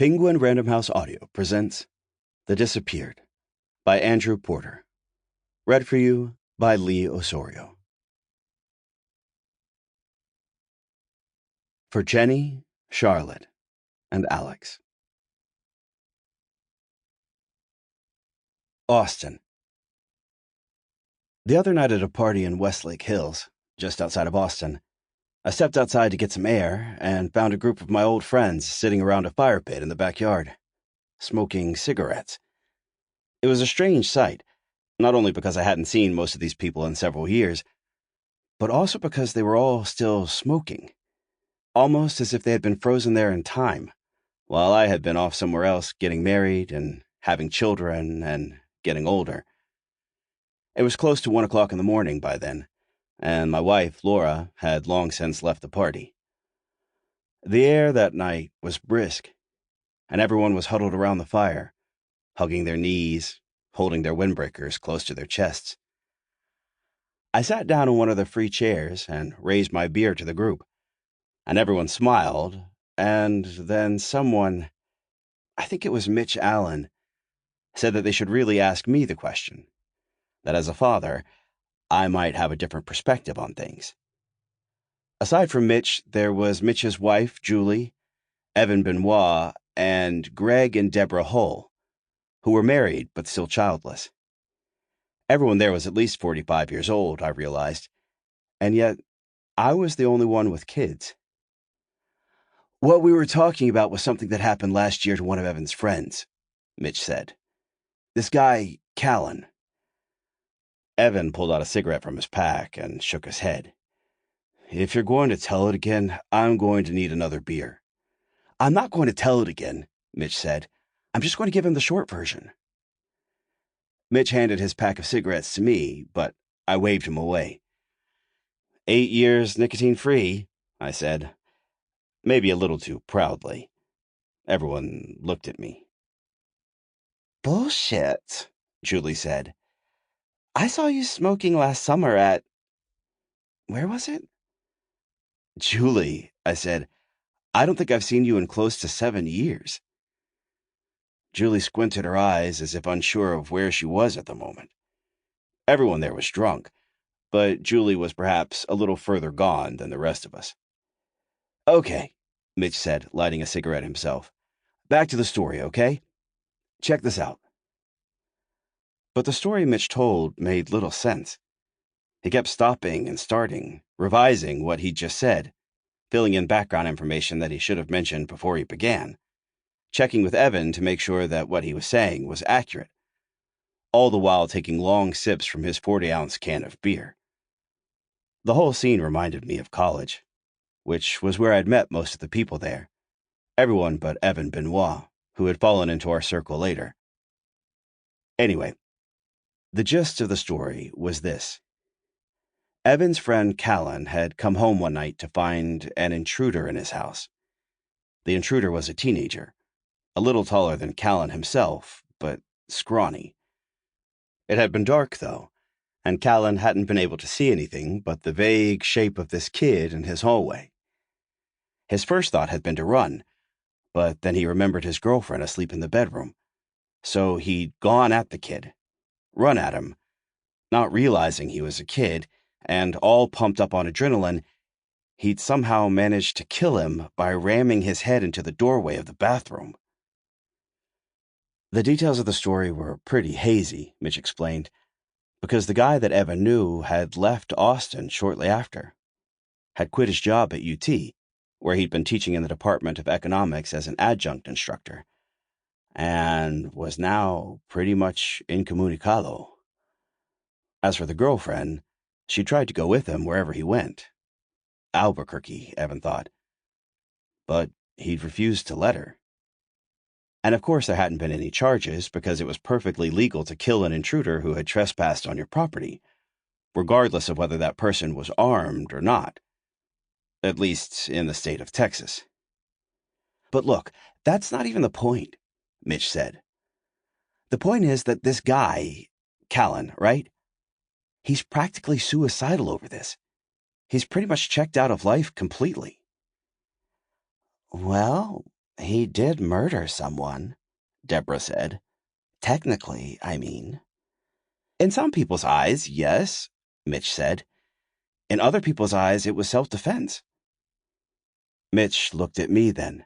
Penguin Random House Audio presents The Disappeared by Andrew Porter. Read for you by Lee Osorio. For Jenny, Charlotte, and Alex. Austin. The other night at a party in Westlake Hills, just outside of Austin, I stepped outside to get some air and found a group of my old friends sitting around a fire pit in the backyard, smoking cigarettes. It was a strange sight, not only because I hadn't seen most of these people in several years, but also because they were all still smoking, almost as if they had been frozen there in time, while I had been off somewhere else getting married and having children and getting older. It was close to 1 o'clock in the morning by then, and my wife, Laura, had long since left the party. The air that night was brisk, and everyone was huddled around the fire, hugging their knees, holding their windbreakers close to their chests. I sat down in one of the free chairs and raised my beer to the group, and everyone smiled, and then someone, I think it was Mitch Allen, said that they should really ask me the question, that as a father, I might have a different perspective on things. Aside from Mitch, there was Mitch's wife, Julie, Evan Benoit, and Greg and Deborah Hull, who were married but still childless. Everyone there was at least 45 years old, I realized, and yet I was the only one with kids. What we were talking about was something that happened last year to one of Evan's friends, Mitch said. This guy, Callan. Evan pulled out a cigarette from his pack and shook his head. If you're going to tell it again, I'm going to need another beer. I'm not going to tell it again, Mitch said. I'm just going to give him the short version. Mitch handed his pack of cigarettes to me, but I waved him away. 8 years nicotine-free, I said, maybe a little too proudly. Everyone looked at me. Bullshit, Julie said. I saw you smoking last summer at... Where was it? Julie, I said, I don't think I've seen you in close to 7 years. Julie squinted her eyes as if unsure of where she was at the moment. Everyone there was drunk, but Julie was perhaps a little further gone than the rest of us. Okay, Mitch said, lighting a cigarette himself. Back to the story, okay? Check this out. But the story Mitch told made little sense. He kept stopping and starting, revising what he'd just said, filling in background information that he should have mentioned before he began, checking with Evan to make sure that what he was saying was accurate, all the while taking long sips from his 40-ounce can of beer. The whole scene reminded me of college, which was where I'd met most of the people there, everyone but Evan Benoit, who had fallen into our circle later. Anyway, the gist of the story was this. Evan's friend Callan had come home one night to find an intruder in his house. The intruder was a teenager, a little taller than Callan himself, but scrawny. It had been dark, though, and Callan hadn't been able to see anything but the vague shape of this kid in his hallway. His first thought had been to run, but then he remembered his girlfriend asleep in the bedroom, so he'd gone at the kid, run at him, not realizing he was a kid, and all pumped up on adrenaline, he'd somehow managed to kill him by ramming his head into the doorway of the bathroom. The details of the story were pretty hazy, Mitch explained, because the guy that Evan knew had left Austin shortly after, had quit his job at UT, where he'd been teaching in the Department of Economics as an adjunct instructor, and was now pretty much incommunicado. As for the girlfriend, she tried to go with him wherever he went. Albuquerque, Evan thought. But he'd refused to let her. And of course there hadn't been any charges because it was perfectly legal to kill an intruder who had trespassed on your property, regardless of whether that person was armed or not. At least in the state of Texas. But look, that's not even the point, Mitch said. The point is that this guy, Callan, right? He's practically suicidal over this. He's pretty much checked out of life completely. Well, He did murder someone, Deborah said. Technically, I mean. In some people's eyes, yes, Mitch said. In other people's eyes, it was self-defense. Mitch looked at me then.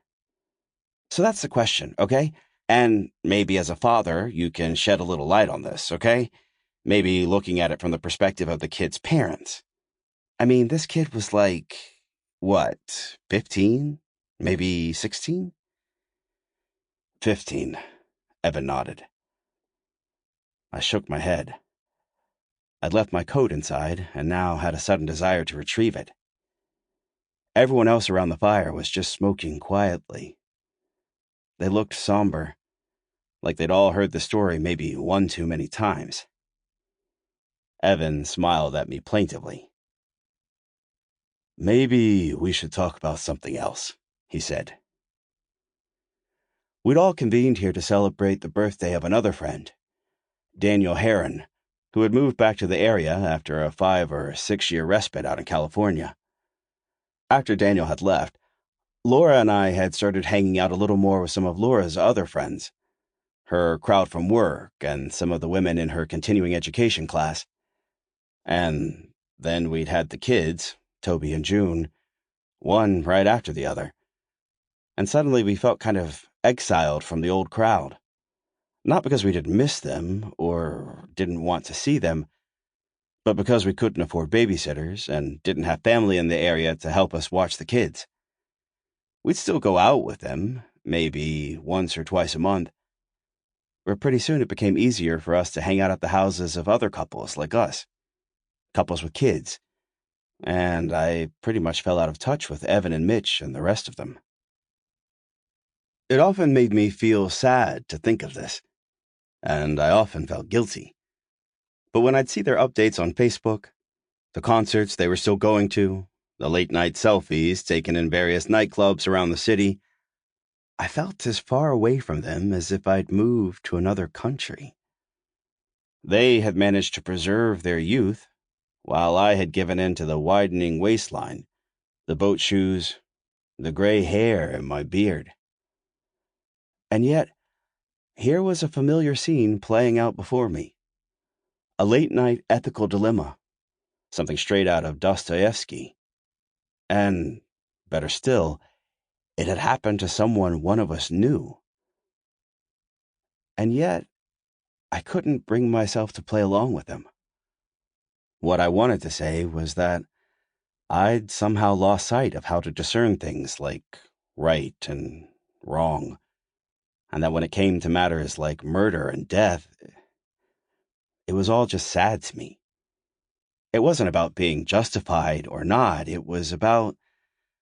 So that's the question, okay? And maybe as a father, you can shed a little light on this, okay? Maybe looking at it from the perspective of the kid's parents. I mean, this kid was like, what, 15? Maybe 16? 15, Evan nodded. I shook my head. I'd left my coat inside and now had a sudden desire to retrieve it. Everyone else around the fire was just smoking quietly. They looked somber, like they'd all heard the story maybe one too many times. Evan smiled at me plaintively. Maybe we should talk about something else, he said. We'd all convened here to celebrate the birthday of another friend, Daniel Heron, who had moved back to the area after a 5 or 6 year respite out in California. After Daniel had left, Laura and I had started hanging out a little more with some of Laura's other friends, her crowd from work and some of the women in her continuing education class. And then we'd had the kids, Toby and June, one right after the other. And suddenly we felt kind of exiled from the old crowd. Not because we didn't miss them or didn't want to see them, but because we couldn't afford babysitters and didn't have family in the area to help us watch the kids. We'd still go out with them, maybe once or twice a month, but pretty soon it became easier for us to hang out at the houses of other couples like us, couples with kids, and I pretty much fell out of touch with Evan and Mitch and the rest of them. It often made me feel sad to think of this, and I often felt guilty. But when I'd see their updates on Facebook, the concerts they were still going to, the late-night selfies taken in various nightclubs around the city, I felt as far away from them as if I'd moved to another country. They had managed to preserve their youth, while I had given in to the widening waistline, the boat shoes, the gray hair and my beard. And yet, here was a familiar scene playing out before me. A late-night ethical dilemma, something straight out of Dostoevsky. And, better still, it had happened to someone one of us knew. And yet, I couldn't bring myself to play along with them. What I wanted to say was that I'd somehow lost sight of how to discern things like right and wrong, and that when it came to matters like murder and death, it was all just sad to me. It wasn't about being justified or not, it was about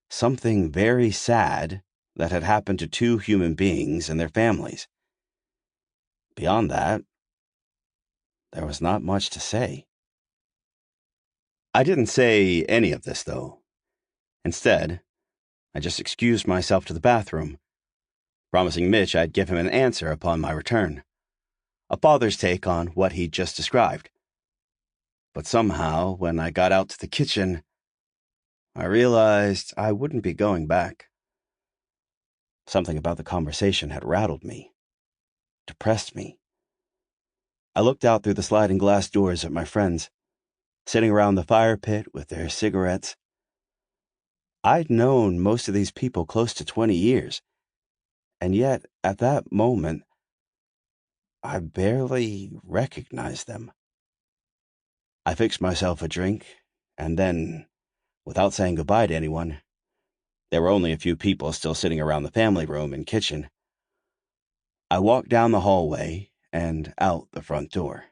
something very sad that had happened to two human beings and their families. Beyond that, there was not much to say. I didn't say any of this, though. Instead, I just excused myself to the bathroom, promising Mitch I'd give him an answer upon my return, a father's take on what he'd just described. But somehow, when I got out to the kitchen, I realized I wouldn't be going back. Something about the conversation had rattled me, depressed me. I looked out through the sliding glass doors at my friends, sitting around the fire pit with their cigarettes. I'd known most of these people close to 20 years, and yet, at that moment, I barely recognized them. I fixed myself a drink, and then, without saying goodbye to anyone, there were only a few people still sitting around the family room and kitchen, I walked down the hallway and out the front door.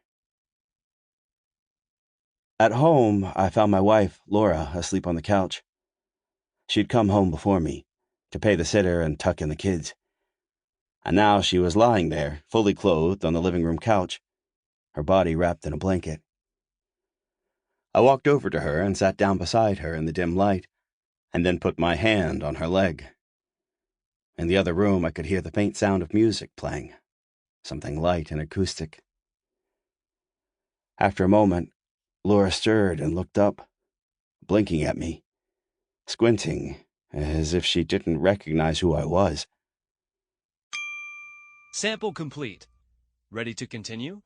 At home, I found my wife, Laura, asleep on the couch. She'd come home before me to pay the sitter and tuck in the kids. And now she was lying there, fully clothed, on the living room couch, her body wrapped in a blanket. I walked over to her and sat down beside her in the dim light, and then put my hand on her leg. In the other room, I could hear the faint sound of music playing, something light and acoustic. After a moment, Laura stirred and looked up, blinking at me, squinting as if she didn't recognize who I was. Sample complete. Ready to continue?